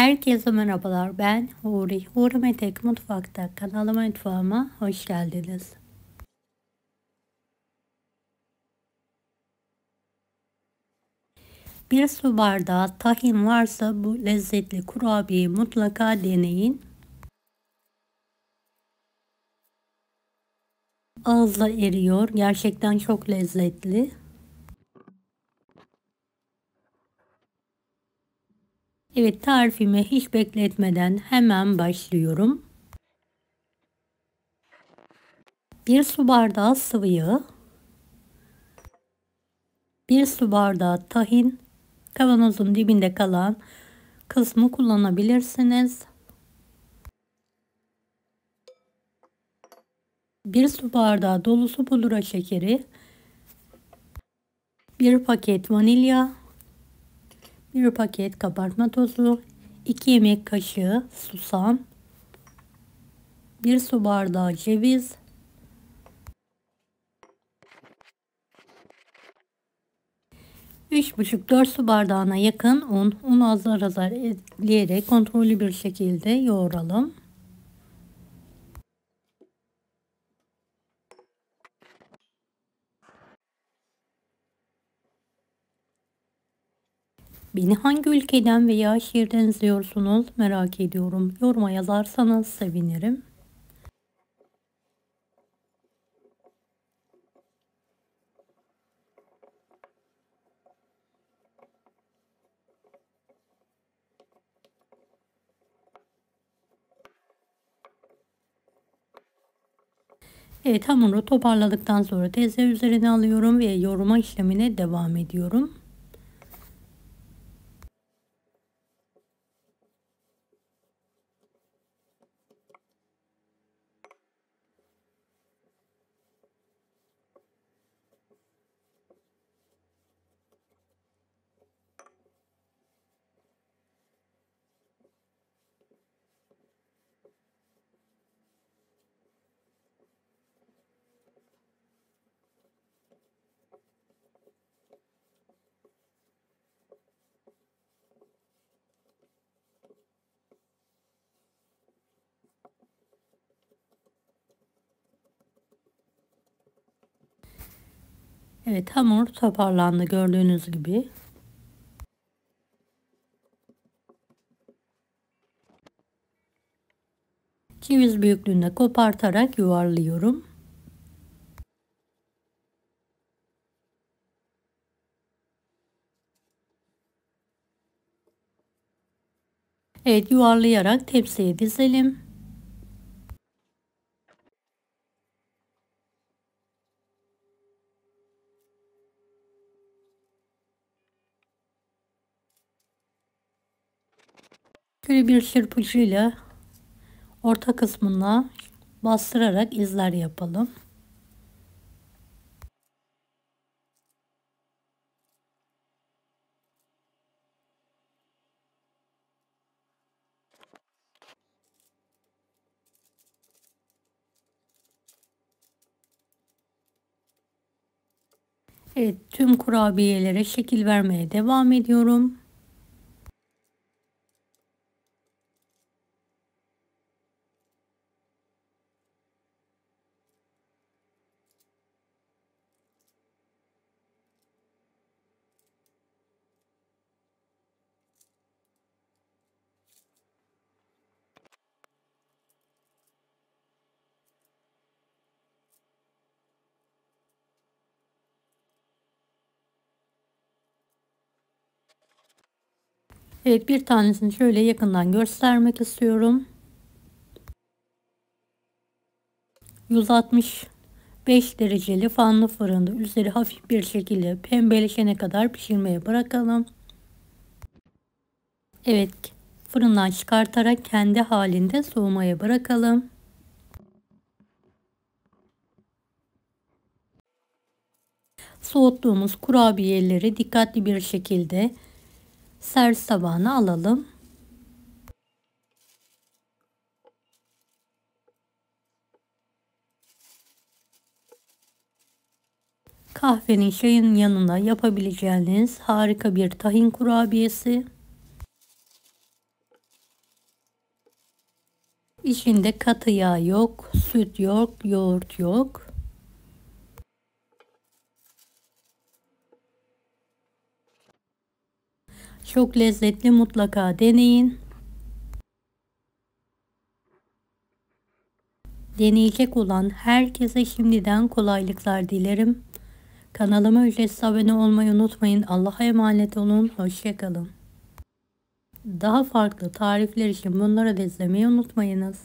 Herkese merhabalar. Ben Huri. Huri Metek Mutfak'ta kanalıma mutfağıma hoş geldiniz. Bir su bardağı tahin varsa bu lezzetli kurabiyeyi mutlaka deneyin. Ağızla eriyor. Gerçekten çok lezzetli. Evet, tarifimi hiç bekletmeden hemen başlıyorum. Bir su bardağı sıvı yağ, bir su bardağı tahin, kavanozun dibinde kalan kısmı kullanabilirsiniz. Bir su bardağı dolusu pudra şekeri, bir paket vanilya, bir paket kabartma tozu, 2 yemek kaşığı susam, bir su bardağı ceviz, 3,5-4 su bardağına yakın un. Unu azar azar ekleyerek kontrollü bir şekilde yoğuralım. Beni hangi ülkeden veya şehirden izliyorsunuz merak ediyorum. Yoruma yazarsanız sevinirim. Evet, hamuru toparladıktan sonra tezgah üzerine alıyorum ve yoğurma işlemine devam ediyorum. Evet, hamur toparlandı gördüğünüz gibi. Ceviz büyüklüğünde kopartarak yuvarlıyorum. Evet, yuvarlayarak tepsiye dizelim. Şöyle bir çırpıcıyla orta kısmına bastırarak izler yapalım. Evet, tüm kurabiyelere şekil vermeye devam ediyorum. Evet, bir tanesini şöyle yakından göstermek istiyorum. 165 dereceli fanlı fırında üzeri hafif bir şekilde pembeleşene kadar pişirmeye bırakalım. Evet, fırından çıkartarak kendi halinde soğumaya bırakalım. Soğuttuğumuz kurabiyeleri dikkatli bir şekilde servis tabağına alalım. Kahvenin, çayın yanında yapabileceğiniz harika bir tahin kurabiyesi. İçinde katı yağ yok, süt yok, yoğurt yok. Çok lezzetli, mutlaka deneyin. Deneyecek olan herkese şimdiden kolaylıklar dilerim. Kanalıma ücretsiz abone olmayı unutmayın. Allah'a emanet olun. Hoşça kalın. Daha farklı tarifler için bunları da izlemeyi unutmayınız.